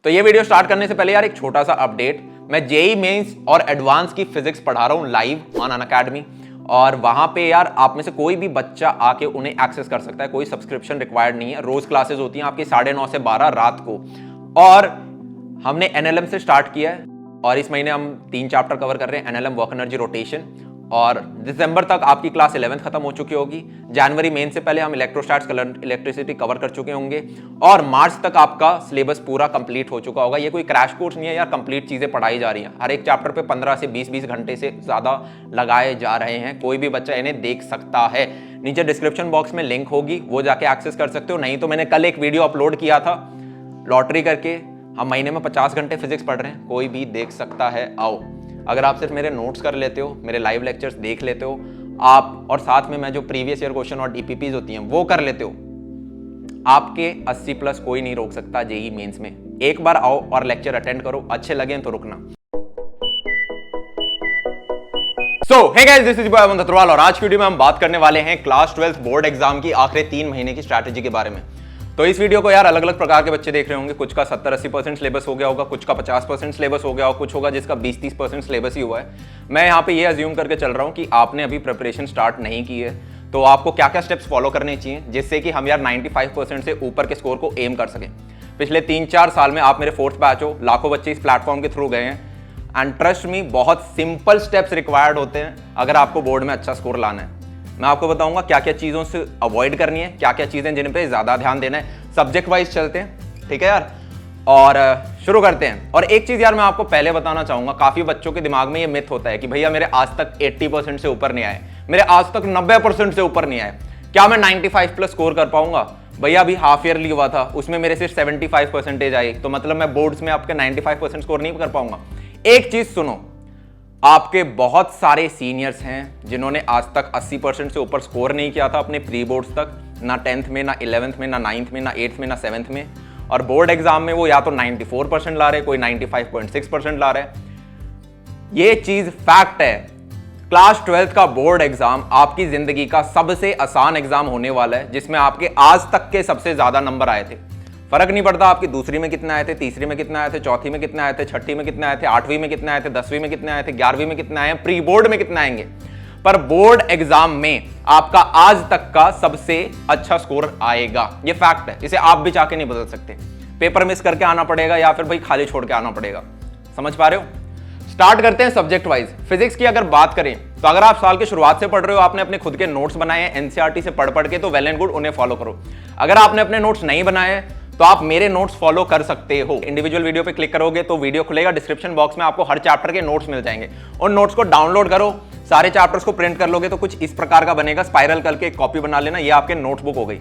तो ये video start करने से पहले यार एक छोटा सा अपडेट, मैं जेई मेंस और एडवांस की फिजिक्स पढ़ा रहा हूँ लाइव ऑन अनअकैडमी, और वहां पे यार आप में से कोई भी बच्चा आके उन्हें एक्सेस कर सकता है, कोई सब्सक्रिप्शन रिक्वायर्ड नहीं है। रोज क्लासेस होती हैं आपकी 9:30 से 12 रात को, और हमने एनएलएम से स्टार्ट किया है और इस महीने हम 3 चैप्टर कवर कर रहे हैं, एनएलएम, वर्क एनर्जी, रोटेशन, और दिसंबर तक आपकी क्लास 11th खत्म हो चुकी होगी। जनवरी मेन से पहले हम इलेक्ट्रोस्टैट्स, इलेक्ट्रिसिटी कवर कर चुके होंगे, और मार्च तक आपका सिलेबस पूरा कंप्लीट हो चुका होगा। ये कोई क्रैश कोर्स नहीं है यार, कंप्लीट चीजें पढ़ाई जा रही हैं। हर एक चैप्टर पे 15 से 20 घंटे से ज्यादा लगाए जा रहे हैं। कोई भी बच्चा इन्हें देख सकता है। नीचे डिस्क्रिप्शन बॉक्स में लिंक होगी, वो जाके एक्सेस कर सकते हो। नहीं तो मैंने कल एक वीडियो अपलोड किया था लॉटरी करके, हम महीने में 50 घंटे फिजिक्स पढ़ रहे हैं, कोई भी देख सकता है। आओ, अगर आप सिर्फ मेरे नोट्स कर लेते हो, मेरे लाइव लेक्चर्स देख लेते हो आप, और साथ में मैं जो प्रीवियस ईयर क्वेश्चन और डीपीपीज होती हैं वो कर लेते हो, आपके 80+ कोई नहीं रोक सकता जेई मेंस में। एक बार आओ और लेक्चर अटेंड करो, अच्छे लगे तो रुकना। Hey guys, this is boy Aman Dattarwal, और आज की वीडियो में हम बात करने वाले हैं क्लास 12 बोर्ड एग्जाम की आखिरी 3 महीने की स्ट्रैटेजी के बारे में। तो इस वीडियो को यार अलग अलग प्रकार के बच्चे देख रहे होंगे। कुछ का 70-80% सिलेबस हो गया होगा, कुछ का 50% सिलेबस हो गया होगा, कुछ होगा जिसका 20-30% सिलेबस ही हुआ है। मैं यहाँ पे ये अज्यूम करके चल रहा हूँ कि आपने अभी प्रिपरेशन स्टार्ट नहीं की है, तो आपको क्या क्या स्टेप्स फॉलो करने चाहिए जिससे कि हम यार 95% से ऊपर के स्कोर को एम कर सकें। पिछले 3-4 साल में आप मेरे 4th बैच हो, लाखों बच्चे इस प्लेटफॉर्म के थ्रू गए हैं, एंड ट्रस्ट मी, बहुत सिंपल स्टेप्स रिक्वायर्ड होते हैं अगर आपको बोर्ड में अच्छा स्कोर लाना है। मैं आपको बताऊंगा क्या क्या चीज़ों से अवॉइड करनी है, क्या क्या चीज़ें जिन पे ज़्यादा ध्यान देना है। सब्जेक्ट वाइज चलते हैं, ठीक है यार, और शुरू करते हैं। और एक चीज़ यार मैं आपको पहले बताना चाहूँगा, काफ़ी बच्चों के दिमाग में ये मिथ होता है कि भैया मेरे आज तक 80% से ऊपर नहीं आए, मेरे आज तक 90% से ऊपर नहीं आए, क्या मैं 95+ स्कोर कर पाऊंगा? भैया अभी हाफ ईयरली हुआ था, उसमें मेरे सिर्फ 75% आई, तो मतलब मैं बोर्ड्स में आपके 95% स्कोर नहीं कर पाऊंगा। एक चीज़ सुनो, आपके बहुत सारे सीनियर्स हैं जिन्होंने आज तक 80% से ऊपर स्कोर नहीं किया था अपने प्री बोर्ड्स तक, ना 10th में, ना 11th में, ना 9th में, ना 8th में, ना 7th में, और बोर्ड एग्जाम में वो या तो 94% ला रहे, कोई 95.6% ला रहे। ये चीज फैक्ट है। क्लास 12th का बोर्ड एग्जाम आपकी जिंदगी का सबसे आसान एग्जाम होने वाला है, जिसमें आपके आज तक के सबसे ज्यादा नंबर आए थे। फर्क नहीं पड़ता आपकी दूसरी में कितने आए थे, तीसरी में कितने आए थे, चौथी में कितने आए थे, छठी में कितने आए थे, 8वीं में कितने आए थे, 10वीं में कितने आए थे, 11वीं में कितने आए हैं, प्री बोर्ड में कितने आएंगे, पर बोर्ड एग्जाम में आपका आज तक का सबसे अच्छा स्कोर आएगा। ये फैक्ट है, इसे आप भी चाह के नहीं बदल सकते। पेपर मिस करके आना पड़ेगा या फिर भाई खाली छोड़ के आना पड़ेगा। समझ पा रहे हो? स्टार्ट करते हैं सब्जेक्ट वाइज। फिजिक्स की अगर बात करें तो अगर आप साल की शुरुआत से पढ़ रहे हो, आपने अपने खुद के नोट्स बनाए हैं एनसीईआरटी से पढ़ के, तो वेल एंड गुड, उन्हें फॉलो करो। अगर आपने अपने नोट्स नहीं बनाए तो आप मेरे नोट्स फॉलो कर सकते हो। इंडिविजुअल वीडियो पे क्लिक करोगे तो वीडियो खुलेगा, डिस्क्रिप्शन बॉक्स में आपको हर चैप्टर के नोट्स मिल जाएंगे। उन नोट्स को डाउनलोड करो, सारे चैप्टर्स को प्रिंट कर लोगे तो कुछ इस प्रकार का बनेगा, स्पाइरल करके एक कॉपी बना लेना, ये आपके नोटबुक हो गई।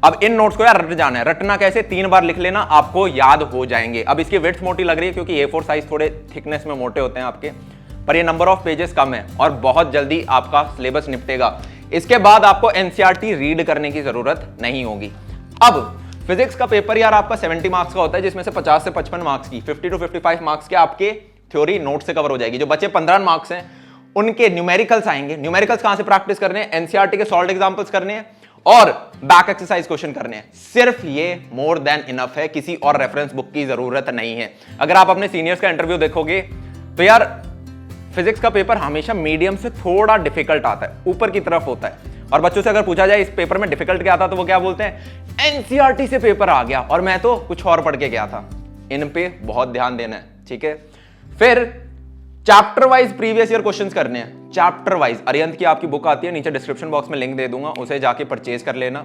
अब इन नोट्स को यार रट जाना है। रटना कैसे? 3 बार लिख लेना, आपको याद हो जाएंगे। अब इसकी विड्थ मोटी लग रही है क्योंकि A4 साइज थोड़े थिकनेस में मोटे होते हैं आपके, पर ये नंबर ऑफ पेजेस कम है और बहुत जल्दी आपका सिलेबस निपटेगा। इसके बाद आपको एनसीईआरटी रीड करने की जरूरत नहीं होगी। अब फिजिक्स का पेपर यार आपका 70 मार्क्स का होता है, जिसमें से 50 से 55 मार्क्स की, 50 to 55 मार्क्स के आपके थ्योरी नोट से कवर हो जाएगी। जो बचे 15 मार्क्स हैं उनके न्यूमेरिकल्स आएंगे। न्यूमेरिकल्स कहां से प्रैक्टिस करने हैं? एनसीईआरटी के सॉल्व एग्जांपल्स करने हैं और बैक एक्सरसाइज क्वेश्चन करने हैं। सिर्फ ये मोर देन इनफ है, किसी और रेफरेंस बुक की जरूरत नहीं है। अगर आप अपने सीनियर्स का इंटरव्यू देखोगे तो यार फिजिक्स का पेपर हमेशा मीडियम से थोड़ा डिफिकल्ट आता है, ऊपर की तरफ होता है। और बच्चों से अगर पूछा जाए इस पेपर में डिफिकल्ट क्या आता, तो वो क्या बोलते हैं? एनसीईआरटी से पेपर आ गया और मैं तो कुछ और पढ़ के गया था। इन पे बहुत ध्यान देना है, ठीक है। फिर chapter wise previous year questions करने हैं। चैप्टर वाइज अरिहंत की आपकी बुक आती है, नीचे डिस्क्रिप्शन बॉक्स में लिंक दे दूंगा, उसे जाके परचेज कर लेना।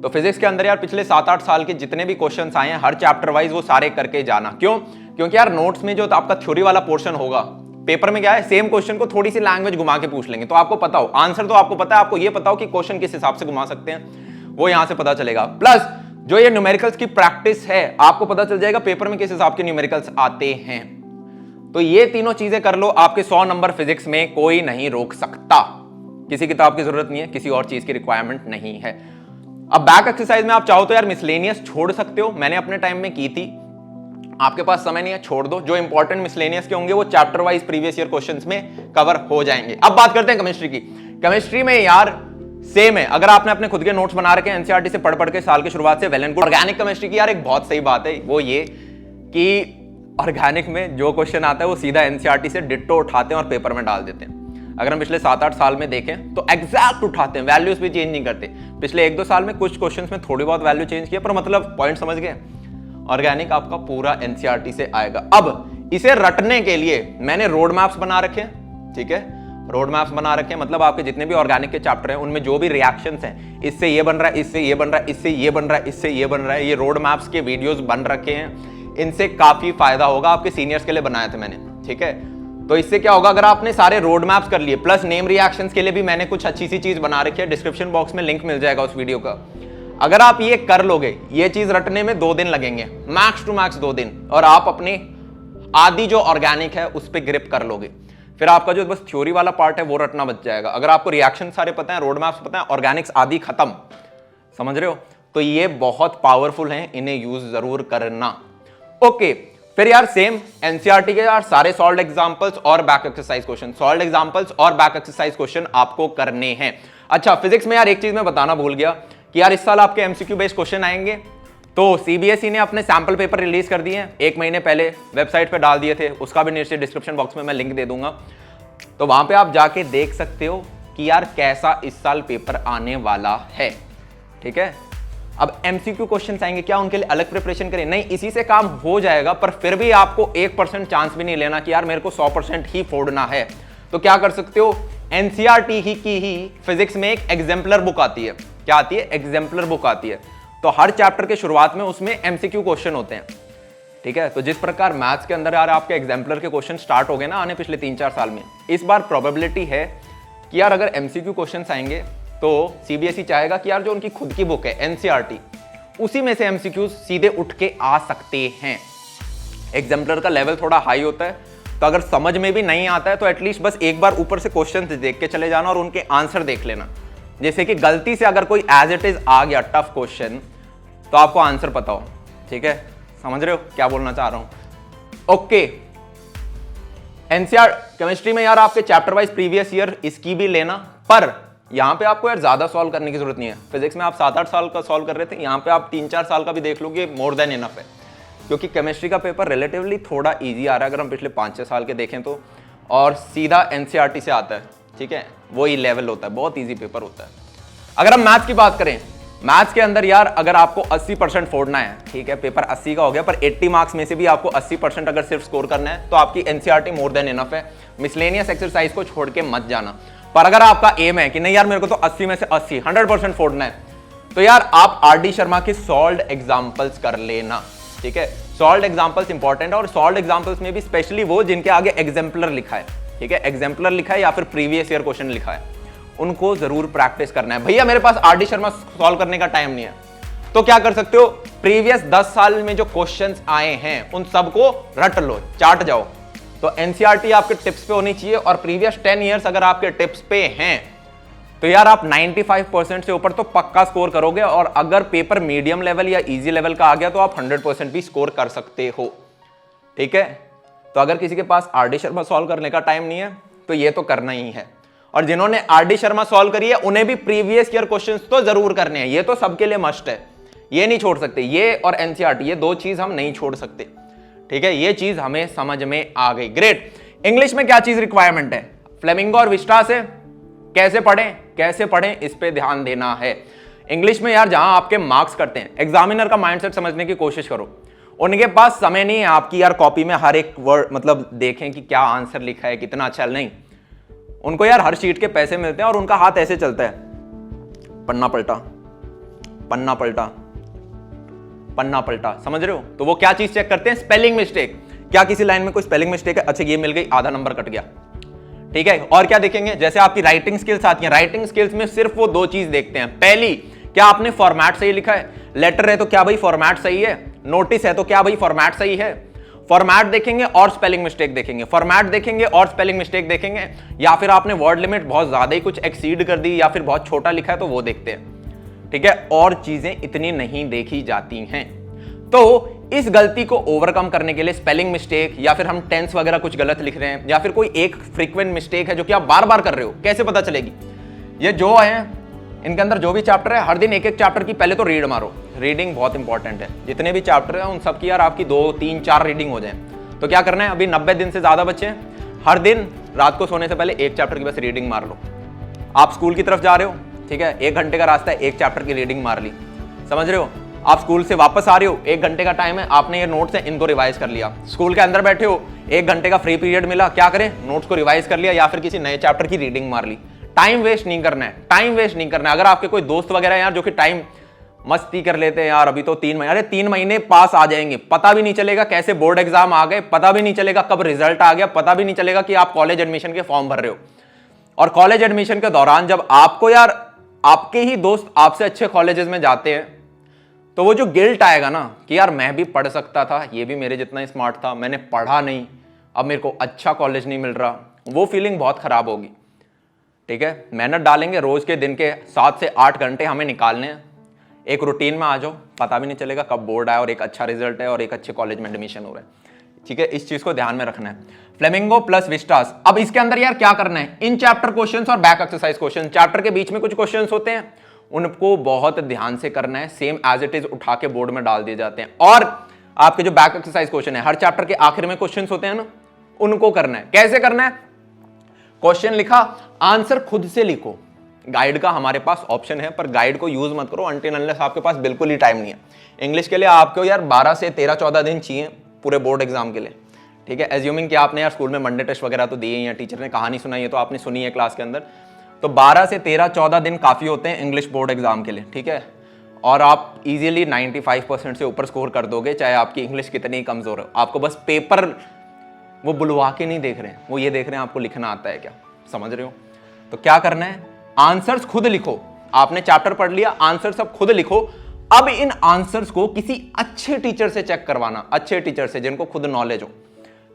तो फिजिक्स के अंदर यार पिछले 7-8 साल के जितने भी क्वेश्चंस आए हैं हर चैप्टर वाइज वो सारे करके जाना। क्यों? क्योंकि यार नोट्स में जो आपका थ्योरी वाला पोर्शन होगा, पेपर में क्या है, सेम क्वेश्चन को थोड़ी सी लैंग्वेज घुमा के पूछ लेंगे, तो आपको पता हो आंसर, तो आपको पता है, आपको ये पता हो कि क्वेश्चन किस हिसाब से घुमा सकते हैं, वो यहां से पता चलेगा। प्लस जो ये न्यूमेरिकल्स की प्रैक्टिस है, आपको पता चल जाएगा पेपर में किस हिसाब के न्यूमेरिकल्स आते हैं। तो ये तीनों चीजें कर लो, आपके 100 नंबर फिजिक्स में कोई नहीं रोक सकता। किसी किताब की जरूरत नहीं है, किसी और चीज की रिक्वायरमेंट नहीं है। अब बैक एक्सरसाइज में आप चाहो तो यार मिसलेनियस छोड़ सकते हो, मैंने अपने टाइम में की थी। आपके पास समय नहीं है, छोड़ दो। जो इंपॉर्टेंट मिसलेनियस के होंगे वो chapter wise previous year questions में कवर हो जाएंगे। अब बात करते हैं केमिस्ट्री की। केमिस्ट्री में यार सेम है, अगर आपने अपने खुद के नोट्स बना रखे हैं एनसीईआरटी से पढ़ के साल की शुरुआत से, well and good. Organic chemistry की यार एक बहुत सही बात है वो ये कि ऑर्गेनिक में जो क्वेश्चन आता है वो सीधा एनसीईआरटी से डिट्टो उठाते हैं और पेपर में डाल देते हैं। अगर हम पिछले 7-8 साल में देखें तो एग्जैक्ट उठाते हैं, वैल्यूज भी चेंज नहीं करते। पिछले 1-2 साल में कुछ क्वेश्चंस में थोड़ी बहुत वैल्यू चेंज किया, पर मतलब पॉइंट समझ गए। ऑर्गेनिक आपका पूरा एनसीईआरटी से आएगा। अब इसे रटने के लिए मैंने रोड मैप्स बना रखे हैं, ठीक है, रोड मैप्स बना रखे हैं। मतलब आपके जितने भी ऑर्गेनिक के चैप्टर हैं उनमें जो भी रिएक्शंस हैं, इससे ये बन रहा है, इससे ये बन रहा है, इससे ये बन रहा है, इससे ये बन रहा है, ये रोड मैप्स के वीडियोस बन रखे हैं। इनसे काफी फायदा होगा, आपके सीनियर्स के लिए बनाए थे मैंने, ठीक है। तो इससे क्या होगा, अगर आपने सारे रोड मैप्स कर लिए, प्लस नेम रिएक्शंस के लिए भी मैंने कुछ अच्छी सी चीज बना रखी है, डिस्क्रिप्शन बॉक्स में लिंक मिल जाएगा उस वीडियो का। अगर आप ये कर लोगे, ये चीज रटने में 2 दिन लगेंगे, मैक्स टू मैक्स 2 दिन, और आप अपनी आदि जो ऑर्गेनिक है उस पर ग्रिप कर लोगे। फिर आपका जो बस थ्योरी वाला पार्ट है वो रटना बच जाएगा। अगर आपको रिएक्शन सारे पता है, रोड मैप्स पता है, ऑर्गेनिक्स आदि खत्म, समझ रहे हो, तो ये बहुत पावरफुल हैं, इन्हें यूज जरूर करना। ओके, फिर यार सेम एनसीईआरटी के यार सारे सॉल्व्ड एग्जांपल्स और back exercise question, solved examples और बैक एक्सरसाइज क्वेश्चन आपको करने हैं। अच्छा, फिजिक्स में यार एक चीज मैं बताना भूल गया कि यार इस साल आपके एमसीक्यू बेस्ड क्वेश्चन आएंगे। तो सीबीएसई ने अपने सैंपल पेपर रिलीज कर दिए हैं, 1 महीने पहले वेबसाइट पे डाल दिए थे, उसका भी नीचे डिस्क्रिप्शन बॉक्स में मैं लिंक दे दूंगा, तो वहां पे आप जाके देख सकते हो कि यार कैसा इस साल पेपर आने वाला है, ठीक है। अब एमसीक्यू क्वेश्चंस आएंगे, क्या उनके लिए अलग प्रिपरेशन करें? नहीं, इसी से काम हो जाएगा, पर फिर भी आपको 1% चांस भी नहीं लेना कि यार मेरे को 100% ही फोड़ना है। तो क्या कर सकते हो, एनसीईआरटी ही की ही फिजिक्स में एक एग्जाम्पलर बुक आती है। क्या आती है? एग्जाम्पलर बुक आती है। तो हर चैप्टर के शुरुआत में उसमें एमसीक्यू क्वेश्चन होते हैं, ठीक है। तो जिस प्रकार मैथ्स के अंदर यार आपके एग्जाम्पलर के क्वेश्चन स्टार्ट हो गए ना आने पिछले 3-4 साल में, इस बार प्रोबेबिलिटी है कि यार अगर एमसीक्यू क्वेश्चंस आएंगे तो सीबीएसई चाहेगा कि यार जो उनकी खुद की बुक है एनसीईआरटी, उसी में से एमसीक्यू सीधे उठ के आ सकते हैं। एग्जाम्पलर का लेवल थोड़ा हाई होता है, तो अगर समझ में भी नहीं आता है तो एटलीस्ट बस एक बार ऊपर से क्वेश्चन देख के चले जाना और उनके आंसर देख लेना। जैसे कि गलती से अगर कोई एज इट इज आ गया टफ क्वेश्चन तो आपको आंसर पता हो, ठीक है। समझ रहे हो क्या बोलना चाह रहा हूं? ओके, एनसीईआर केमिस्ट्री में यार आपके चैप्टर वाइज प्रीवियस ईयर इसकी भी लेना, पर यहां पे आपको यार ज्यादा सॉल्व करने की जरूरत नहीं है। फिजिक्स में आप 7-8 साल का सॉल्व कर रहे थे, यहां पे आप 3-4 साल का भी देख लोगे, मोर देन इनफ है, क्योंकि केमिस्ट्री का पेपर रिलेटिवली थोड़ा इजी आ रहा है अगर हम पिछले 5-6 साल के देखें तो, और सीधा एनसीईआरटी से आता है, ठीक है। वही लेवल होता है, बहुत ईजी पेपर होता है। अगर हम मैथ्स की बात करें, मैथ्स के अंदर यार अगर आपको 80% फोड़ना है, ठीक है, पेपर 80 का हो गया, पर 80 मार्क्स में से भी आपको 80% अगर सिर्फ स्कोर करना है तो आपकी एनसीईआरटी मोर देन इनफ है। मिसलेनियस एक्सरसाइज को छोड़ के मत जाना। पर अगर आपका एम है कि नहीं यार मेरे को तो 80 में से 80 100% फोड़ना है, तो यार आप आरडी शर्मा के सॉल्व्ड एग्जांपल्स कर लेना, ठीक है। सॉल्व्ड एग्जांपल्स इंपॉर्टेंट है, और सॉल्व्ड एग्जांपल्स में भी स्पेशली वो जिनके आगे एग्जाम्पलर लिखा है, ठीक है, एग्जाम्पलर लिखा है या फिर प्रीवियस ईयर क्वेश्चन लिखा है, उनको जरूर प्रैक्टिस करना है। भैया मेरे पास आरडी शर्मा सॉल्व करने का टाइम नहीं है, तो क्या कर सकते हो, प्रीवियस 10 साल में जो क्वेश्चंस आए हैं उन सबको रट लो, चाट जाओ। तो एनसीईआरटी आपके टिप्स पे होनी चाहिए, और प्रीवियस 10 इयर्स अगर आपके टिप्स पे हैं तो यार आप 95% से ऊपर तो पक्का स्कोर करोगे, और अगर पेपर मीडियम लेवल या इजी लेवल का आ गया तो आप 100% भी स्कोर कर सकते हो, ठीक है। तो अगर किसी के पास आरडी शर्मा सॉल्व करने का टाइम नहीं है तो ये तो करना ही है, और जिन्होंने आरडी शर्मा सॉल्व करी है उन्हें भी प्रीवियस ईयर क्वेश्चंस तो जरूर करने हैं, ये तो सबके लिए मस्ट है, ये नहीं छोड़ सकते। ये और एनसीईआरटी, ये 2 चीज हम नहीं छोड़ सकते, ठीक है। ये चीज हमें समझ में आ गई, ग्रेट। इंग्लिश में क्या चीज रिक्वायरमेंट है, फ्लेमिंगो और विस्टा से कैसे पढ़ें इस पे ध्यान देना है। इंग्लिश में यार जहां आपके मार्क्स करते हैं, एग्जामिनर का माइंडसेट समझने की कोशिश करो। उनके पास समय नहीं है आपकी यार कॉपी में हर एक वर्ड मतलब देखें कि क्या आंसर लिखा है, कितना अच्छा, नहीं। उनको यार हर शीट के पैसे मिलते हैं और उनका हाथ ऐसे चलता है, पन्ना पलटा पन्ना पलटा पन्ना पलटा, समझ रहे हो। तो वो क्या चीज चेक करते हैं, स्पेलिंग मिस्टेक, क्या किसी लाइन में कोई स्पेलिंग मिस्टेक है, अच्छा ये मिल गई, आधा नंबर कट गया, ठीक है। और क्या देखेंगे, जैसे आपकी राइटिंग स्किल्स आती है, राइटिंग स्किल्स में सिर्फ वो 2 चीज देखते हैं। पहली, क्या आपने फॉर्मेट सही लिखा है, लेटर है तो क्या भाई फॉर्मेट सही है, नोटिस है तो क्या भाई फॉर्मेट सही है। फॉर्मेट देखेंगे और स्पेलिंग मिस्टेक देखेंगे, फॉर्मेट देखेंगे और स्पेलिंग मिस्टेक देखेंगे, या फिर आपने वर्ड लिमिट बहुत ज्यादा ही कुछ एक्सीड कर दी या फिर बहुत छोटा लिखा है तो वो देखते हैं, ठीक है। और चीजें इतनी नहीं देखी जाती हैं। तो इस गलती को ओवरकम करने के लिए स्पेलिंग मिस्टेक, या फिर हम टेंस वगैरह कुछ गलत लिख रहे हैं, या फिर कोई एक फ्रीक्वेंट मिस्टेक है जो कि आप बार बार कर रहे हो, कैसे पता चलेगी। ये जो है इनके अंदर जो भी चैप्टर है, हर दिन एक चैप्टर की पहले तो रीड मारो, रीडिंग बहुत इंपॉर्टेंट है। जितने भी चैप्टर हैं उन सब की यार आपकी 2, 3, 4 रीडिंग हो जाए। तो क्या करना है, अभी 90 दिन से ज़्यादा बचे हैं, हर दिन रात को सोने से पहले एक चैप्टर की बस रीडिंग मार लो। आप स्कूल की तरफ जा रहे हो, ठीक है, 1 घंटे का रास्ता है, एक चैप्टर की रीडिंग मार ली, समझ रहे हो। आप स्कूल से वापस आ रहे हो, 1 घंटे का टाइम है, आपने ये नोट्स है इनको रिवाइज कर लिया। स्कूल के अंदर बैठे हो, 1 घंटे का फ्री पीरियड मिला, क्या करें, नोट्स को रिवाइज कर लिया या फिर किसी नए चैप्टर की रीडिंग मार ली। टाइम वेस्ट नहीं करना है, टाइम वेस्ट नहीं करना है। अगर आपके कोई दोस्त वगैरह यार जो कि टाइम मस्ती कर लेते हैं यार, अभी तो 3 महीने, अरे 3 महीने पास आ जाएंगे, पता भी नहीं चलेगा कैसे बोर्ड एग्जाम आ गए, पता भी नहीं चलेगा कब रिजल्ट आ गया, पता भी नहीं चलेगा कि आप कॉलेज एडमिशन के फॉर्म भर रहे हो। और कॉलेज एडमिशन के दौरान जब आपको यार आपके ही दोस्त आपसे अच्छे कॉलेजेस में जाते हैं, तो वो जो गिल्ट आएगा ना कि यार मैं भी पढ़ सकता था, ये भी मेरे जितना स्मार्ट था, मैंने पढ़ा नहीं, अब मेरे को अच्छा कॉलेज नहीं मिल रहा, वो फीलिंग बहुत खराब होगी। ठीक है, मेहनत डालेंगे, रोज के दिन के 7 से 8 घंटे हमें निकालने हैं, एक रूटीन में आ जाओ, पता भी नहीं चलेगा कब बोर्ड आया और एक अच्छा रिजल्ट है और एक अच्छे कॉलेज में एडमिशन हो रहा है। ठीक है, इस चीज को ध्यान में रखना है। फ्लेमिंगो प्लस विस्टास, अब इसके अंदर यार क्या करना है, इन चैप्टर क्वेश्चंस और बैक एक्सरसाइज क्वेश्चन, चैप्टर के बीच में कुछ क्वेश्चंस होते हैं, उनको बहुत ध्यान से करना है, सेम एज इट इज उठा के बोर्ड में डाल दिए जाते हैं। और आपके जो बैक एक्सरसाइज क्वेश्चन है, हर चैप्टर के आखिर में क्वेश्चंस होते हैं ना, उनको करना है। कैसे करना है, क्वेश्चन लिखा, आंसर खुद से लिखो। गाइड का हमारे पास ऑप्शन है, पर गाइड को यूज मत करो अनटिल अनलेस आपके पास बिल्कुल ही टाइम नहीं है। इंग्लिश के लिए आपको यार 12 से 13-14 दिन चाहिए पूरे बोर्ड एग्जाम के लिए। ठीक है, एज्यूमिंग कि आपने यार स्कूल में मंडे टेस्ट वगैरह तो दिए ही हैं, टीचर ने कहानी सुनाई है तो आपने सुनी है क्लास के अंदर, तो 12 से 13-14 दिन काफी होते हैं इंग्लिश बोर्ड एग्जाम के लिए। ठीक है, और आप इजीली 95% से ऊपर स्कोर कर दोगे, चाहे आपकी इंग्लिश कितनी ही कमजोर हो। आपको बस पेपर वो बुलवा के नहीं देख रहे हैं, वो ये देख रहे हैं आपको लिखना आता है क्या, समझ रहे हो। तो क्या करना है, आंसर्स खुद लिखो। आपने चैप्टर पढ़ लिया, आंसर सब खुद लिखो। अब इन आंसर्स को किसी अच्छे टीचर से चेक करवाना, अच्छे टीचर से जिनको खुद नॉलेज हो।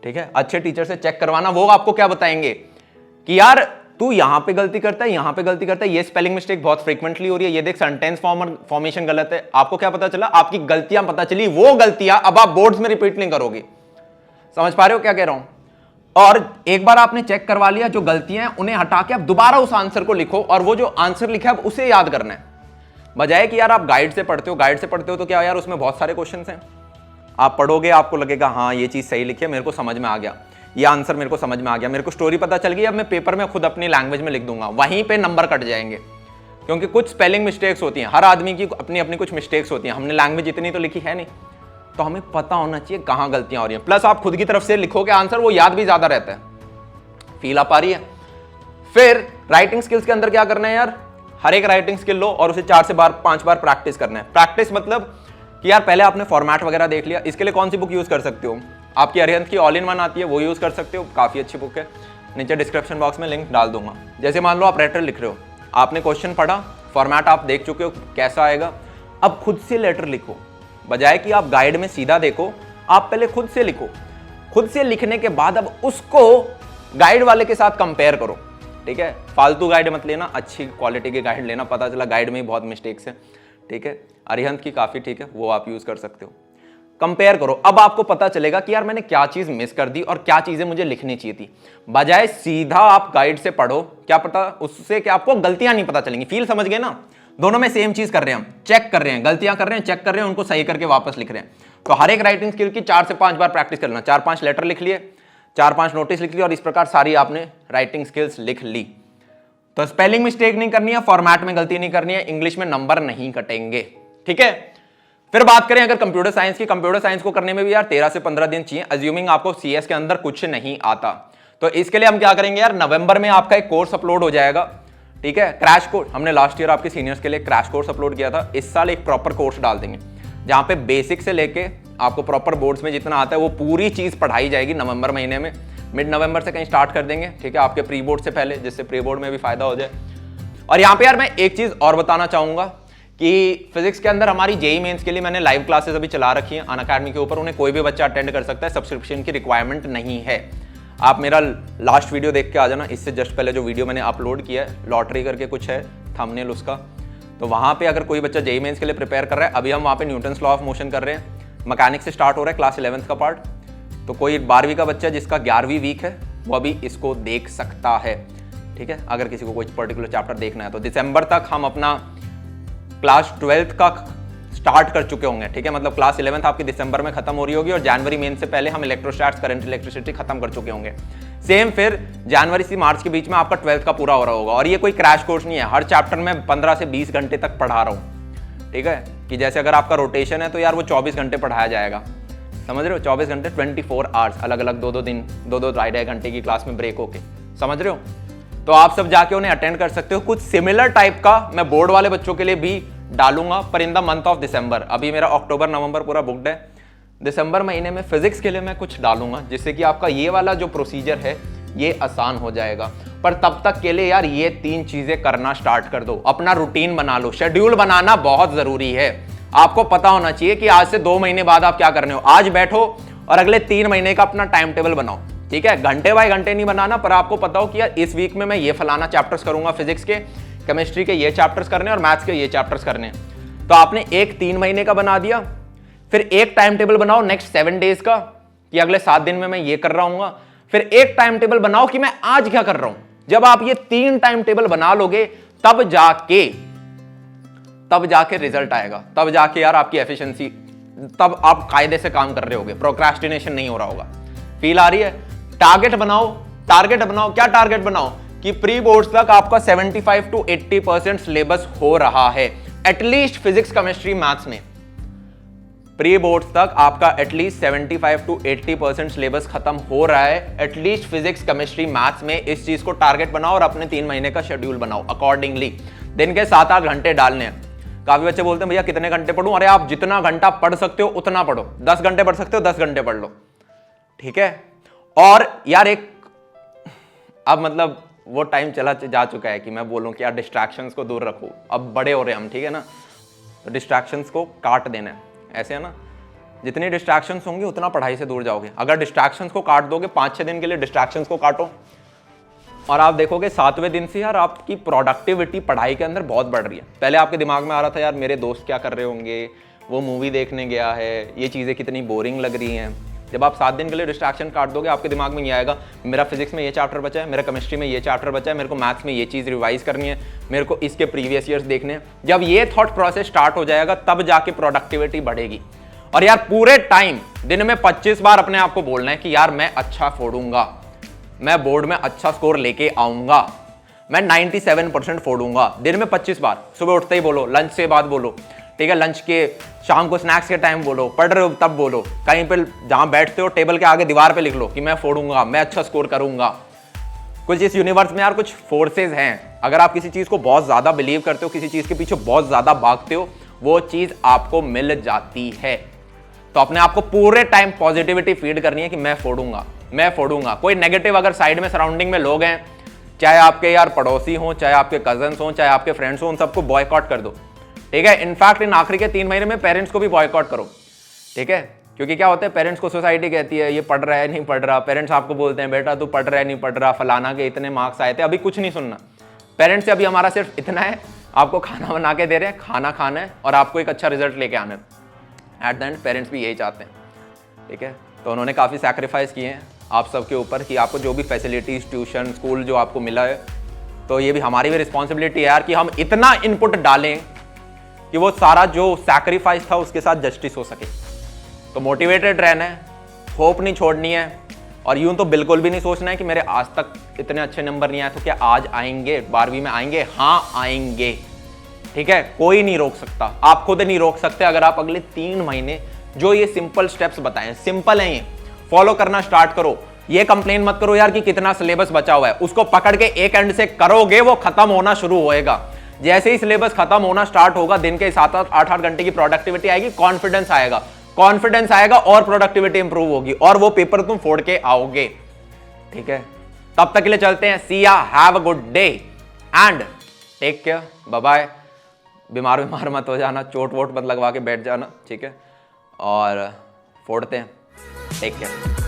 ठीक है, अच्छे टीचर से चेक करवाना, वो आपको क्या बताएंगे कि यार तू यहां पे गलती करता है, यहां पे गलती करता है, ये स्पेलिंग मिस्टेक बहुत फ्रीक्वेंटली हो रही है, ये देख सेंटेंस फॉर्मेशन गलत है। आपको क्या पता चला, आपकी गलतियां पता चली, वो गलतियां अब आप बोर्ड्स में रिपीट नहीं करोगे। समझ पा रहे हो क्या कह रहा हूं। और एक बार आपने चेक करवा लिया, जो गलतियां हैं उन्हें हटा के आप दोबारा उस आंसर को लिखो, और वो जो आंसर लिखा है उसे याद करना है। बजाय कि यार आप गाइड से पढ़ते हो, गाइड से पढ़ते हो तो क्या यार उसमें बहुत सारे क्वेश्चंस हैं, आप पढ़ोगे आपको लगेगा हाँ ये चीज सही लिखी है, मेरे को समझ में आ गया, ये आंसर मेरे को समझ में आ गया, मेरे को स्टोरी पता चल गई, अब मैं पेपर में खुद अपनी लैंग्वेज में लिख दूंगा, वहीं पे नंबर कट जाएंगे। क्योंकि कुछ स्पेलिंग मिस्टेक्स होती हैं, हर आदमी की अपनी अपनी कुछ मिस्टेक्स होती हैं, हमने लैंग्वेज इतनी तो लिखी है नहीं, तो हमें पता होना चाहिए कहाँ गलतियां हो रही हैं। प्लस आप खुद की तरफ से लिखोगे आंसर, वो याद भी ज्यादा रहता है। फील आ पा रही है। फिर राइटिंग स्किल्स के अंदर क्या करना है यार, हर एक राइटिंग स्किल लो और उसे 4 से 5 बार प्रैक्टिस करना है। प्रैक्टिस मतलब कि यार पहले आपने फॉर्मेट वगैरह देख लिया, इसके लिए कौन सी बुक यूज कर सकते हो, आपकी अरिहंत की ऑल इन वन आती है, वो यूज कर सकते हो, काफी अच्छी बुक है, नीचे डिस्क्रिप्शन बॉक्स में लिंक डाल दूंगा। जैसे मान लो आप लेटर लिख रहे हो, आपने क्वेश्चन पढ़ा, फॉर्मेट आप देख चुके हो कैसा आएगा, अब खुद से लेटर लिखो। बजाय कि आप गाइड में सीधा देखो, आप पहले खुद से लिखो। खुद से लिखने के बाद अब उसको गाइड वाले के साथ कंपेयर करो। ठीक है, फालतू गाइड मत लेना, अच्छी क्वालिटी की गाइड लेना, पता चला गाइड में ही बहुत मिस्टेक्स हैं। ठीक है, अरिहंत की काफी ठीक है, वो आप यूज कर सकते हो। कंपेयर करो, अब आपको पता चलेगा कि यार मैंने क्या चीज मिस कर दी और क्या चीजें मुझे लिखनी चाहिए थी। बजाय सीधा आप गाइड से पढ़ो, क्या पता उससे कि आपको गलतियां नहीं पता चलेंगी। फील समझ गए ना, दोनों में सेम चीज कर रहे हैं हम, चेक कर रहे हैं, गलतियां कर रहे हैं, चेक कर रहे हैं, उनको सही करके वापस लिख रहे हैं। तो हर एक राइटिंग स्किल की 4 से 5 बार प्रैक्टिस करना, 4-5 लेटर लिख लिए, 4-5 नोटिस लिख लिए, और इस प्रकार सारी आपने राइटिंग स्किल्स लिख ली। तो स्पेलिंग मिस्टेक नहीं करनी है, फॉर्मेट में गलती नहीं करनी है, इंग्लिश में नंबर नहीं कटेंगे। ठीक है, फिर बात करें अगर कंप्यूटर साइंस की, कंप्यूटर साइंस को करने में भी यार 13 से 15 दिन चाहिए, अज्यूमिंग आपको सीएस के अंदर कुछ नहीं आता। तो इसके लिए हम क्या करेंगे यार, नवंबर में आपका एक कोर्स अपलोड हो जाएगा। ठीक है, क्रैश कोर्स, हमने लास्ट ईयर आपके सीनियर्स के लिए क्रैश कोर्स अपलोड किया था, इस साल एक प्रॉपर कोर्स डाल देंगे जहां पे बेसिक से लेके आपको प्रॉपर बोर्ड्स में जितना आता है वो पूरी चीज पढ़ाई जाएगी नवंबर महीने में। मिड नवंबर से कहीं स्टार्ट कर देंगे, ठीक है, आपके प्री बोर्ड से पहले, जिससे प्री बोर्ड में भी फायदा हो जाए। और यहाँ पे यार मैं एक चीज और बताना चाहूंगा कि फिजिक्स के अंदर हमारी जेई मेंस के लिए मैंने लाइव क्लासेस अभी चला रखी हैं अनअकैडमी के ऊपर, उन्हें कोई भी बच्चा अटेंड कर सकता है, सब्सक्रिप्शन की रिक्वायरमेंट नहीं है। आप मेरा लास्ट वीडियो देख के आ जाना, इससे जस्ट पहले जो वीडियो मैंने अपलोड किया है, लॉटरी करके कुछ है थंबनेल उसका, तो वहाँ पे अगर कोई बच्चा जेई मेंस के लिए प्रिपेयर कर रहा है, अभी हम वहाँ पे न्यूटन्स लॉ ऑफ मोशन कर रहे हैं, मैकेनिक्स से स्टार्ट हो रहा है क्लास 11th का पार्ट, तो कोई 12वीं का बच्चा जिसका 11वीं वीक है वो अभी इसको देख सकता है। ठीक है, अगर किसी को कोई पर्टिकुलर चैप्टर देखना है तो दिसंबर तक हम अपना क्लास 12th का स्टार्ट कर चुके होंगे, ठीक है। मतलब क्लास 11th आपकी दिसंबर में खत्म हो रही होगी और जनवरी मेन से पहले हम इलेक्ट्रोस्टैट्स, करंट इलेक्ट्रिसिटी खत्म कर चुके होंगे। सेम फिर जनवरी से मार्च के बीच में आपका 12th का पूरा हो रहा होगा। और ये कोई क्रैश कोर्स नहीं है, हर चैप्टर में 15 से 20 घंटे तक पढ़ा रहा हूँ, ठीक है। कि जैसे अगर आपका रोटेशन है तो यार वो 24 घंटे पढ़ाया जाएगा, समझ रहे हो। 24 घंटे 24 आवर्स, अलग अलग 2-2 दिन 2-2 ढाई घंटे की क्लास में ब्रेक होके, समझ रहे हो। तो आप सब जाके उन्हें अटेंड कर सकते हो। कुछ सिमिलर टाइप का मैं बोर्ड वाले बच्चों के लिए भी डालूंगा, पर in the month of December. अभी मेरा अक्टूबर नवंबर पूरा बुक्ड है, दिसंबर महीने में फिजिक्स के लिए मैं कुछ डालूंगा, जिससे कि आपका ये वाला जो प्रोसीजर है ये आसान हो जाएगा। पर तब तक के लिए यार ये 3 चीजें करना स्टार्ट कर दो, अपना रूटीन बना लो। शेड्यूल बनाना बहुत जरूरी है, आपको पता होना चाहिए कि आज से 2 महीने बाद आप क्या करने हो। आज बैठो और अगले 3 महीने का अपना टाइम टेबल बनाओ, ठीक है। घंटे बाय घंटे नहीं बनाना, पर आपको पता हो कि यार इस वीक में मैं ये फलाना चैप्टर्स करूंगा, फिजिक्स के, केमिस्ट्री के ये चैप्टर्स करने और मैथ्स के ये चैप्टर्स करने। तो आपने एक 3 महीने का बना दिया, फिर एक टाइम टेबल बनाओ नेक्स्ट 7 डेज का कि अगले 7 दिन में मैं ये कर रहा हूं। फिर एक टाइम टेबल बनाओ कि मैं आज क्या कर रहा हूं। जब आप ये 3 टाइम टेबल बना लोगे तब जाके रिजल्ट आएगा, तब जाके यार आपकी एफिशिएंसी, तब आप कायदे से काम कर रहे होगे, प्रोक्रेस्टिनेशन नहीं हो रहा होगा। फील आ रही है। टारगेट बनाओ, टारगेट बनाओ। क्या टारगेट बनाओ कि प्री बोर्ड्स तक आपका 75 to 80% सिलेबस हो रहा है, एटलीस्ट फिजिक्स, केमिस्ट्री, मैथ्स में। प्री बोर्ड्स तक आपका एटलीस्ट 75 to 80% सिलेबस खत्म हो रहा है, एटलीस्ट फिजिक्स, केमिस्ट्री, मैथ्स में। इस चीज को टारगेट बनाओ और अपने 3 महीने का शेड्यूल बनाओ अकॉर्डिंगली। दिन के 7-8 घंटे डालने हैं। काफी बच्चे बोलते हैं भैया कितने घंटे पढ़ूं। अरे आप जितना घंटा पढ़ सकते हो उतना पढ़ो। 10 घंटे पढ़ सकते हो 10 घंटे पढ़ लो, ठीक है। और यार एक अब मतलब वो टाइम चला जा चुका है कि मैं बोलूं कि यार डिस्ट्रैक्शंस को दूर रखो। अब बड़े हो रहे हैं हम, ठीक है ना। तो डिस्ट्रैक्शंस को काट देना है, ऐसे है ना। जितनी डिस्ट्रैक्शंस होंगी उतना पढ़ाई से दूर जाओगे। अगर डिस्ट्रैक्शंस को काट दोगे, 5-6 दिन के लिए डिस्ट्रैक्शंस को काटो, और आप देखोगे 7वें दिन से यार आपकी प्रोडक्टिविटी पढ़ाई के अंदर बहुत बढ़ रही है। पहले आपके दिमाग में आ रहा था यार मेरे दोस्त क्या कर रहे होंगे, वो मूवी देखने गया है, ये चीज़ें कितनी बोरिंग लग रही हैं। जब आप 7 दिन के लिए डिस्ट्रैक्शन काट दोगे, आपके दिमाग में ये आएगा मेरा फिजिक्स में ये चैप्टर बचा है, मेरा केमिस्ट्री में ये चैप्टर बचा है, मेरे को मैथ्स में ये चीज़ रिवाइज करनी है, मेरे को इसके प्रीवियस ईयर्स देखने हैं। जब ये थॉट प्रोसेस स्टार्ट हो जाएगा तब जाके प्रोडक्टिविटी बढ़ेगी। और यार पूरे टाइम दिन में 25 बार अपने आप को बोलना है कि यार मैं अच्छा फोड़ूंगा, मैं बोर्ड में अच्छा स्कोर लेके आऊंगा, मैं 97% फोड़ूंगा। दिन में 25 बार, सुबह उठते ही बोलो, लंच से बाद बोलो, ठीक है, लंच के, शाम को स्नैक्स के टाइम बोलो, पढ़ रहे हो तब बोलो, कहीं पे जहां बैठते हो टेबल के आगे दीवार पे लिख लो कि मैं फोड़ूंगा, मैं अच्छा स्कोर करूंगा। कुछ इस यूनिवर्स में यार कुछ फोर्सेज हैं, अगर आप किसी चीज को बहुत ज्यादा बिलीव करते हो, किसी चीज के पीछे बहुत ज्यादा भागते हो, वो चीज आपको मिल जाती है। तो अपने आप को पूरे टाइम पॉजिटिविटी फीड करनी है कि मैं फोड़ूंगा, मैं फोड़ूंगा। कोई नेगेटिव अगर साइड में सराउंडिंग में लोग हैं, चाहे आपके यार पड़ोसी हों, चाहे आपके कजन्स हों, चाहे आपके फ्रेंड्स हों, उन सबको बॉयकॉट कर दो, ठीक है। इनफैक्ट इन आखिरी के 3 महीने में पेरेंट्स को भी बॉयकॉट करो, ठीक है। क्योंकि क्या होता है, पेरेंट्स को सोसाइटी कहती है ये पढ़ रहा है नहीं पढ़ रहा, पेरेंट्स आपको बोलते हैं बेटा तू पढ़ रहा है नहीं पढ़ रहा, फलाना के इतने मार्क्स आए थे, अभी कुछ नहीं सुनना। पेरेंट्स से अभी हमारा सिर्फ इतना है, आपको खाना बना के दे रहे हैं, खाना खाना है और आपको एक अच्छा रिजल्ट लेके आना है। एट द एंड पेरेंट्स भी यही चाहते हैं, ठीक है। तो उन्होंने काफ़ी सैक्रिफाइस किए हैं आप सबके ऊपर कि आपको जो भी फैसिलिटीज़, ट्यूशन, स्कूल जो आपको मिला है, तो ये भी हमारी भी रिस्पॉन्सिबिलिटी है यार कि हम इतना इनपुट डालें कि वो सारा जो सैक्रिफाइस था उसके साथ जस्टिस हो सके। तो मोटिवेटेड रहना है, होप नहीं छोड़नी है, और यूं तो बिल्कुल भी नहीं सोचना है कि मेरे आज तक इतने अच्छे नंबर नहीं आए तो क्या आज आएंगे, 12वीं में आएंगे। हाँ आएंगे, ठीक है, कोई नहीं रोक सकता, आप खुद नहीं रोक सकते। अगर आप अगले 3 महीने जो ये सिंपल स्टेप्स बताएं, सिंपल है, ये फॉलो करना स्टार्ट करो। ये कंप्लेन मत करो यार कि कितना सिलेबस बचा हुआ है, उसको पकड़ के एक एंड से करोगे वो खत्म होना शुरू होएगा। जैसे ही सिलेबस खत्म होना स्टार्ट होगा, दिन के 7-8 घंटे की प्रोडक्टिविटी आएगी, कॉन्फिडेंस आएगा, कॉन्फिडेंस आएगा और प्रोडक्टिविटी इंप्रूव होगी और वो पेपर तुम फोड़ के आओगे, ठीक है। तब तक के लिए चलते हैं, see ya, have a good day and take care, bye bye. बीमार मत हो जाना, चोट वोट मत लगवा के बैठ जाना, ठीक है, और फोड़ते हैं, टेक केयर।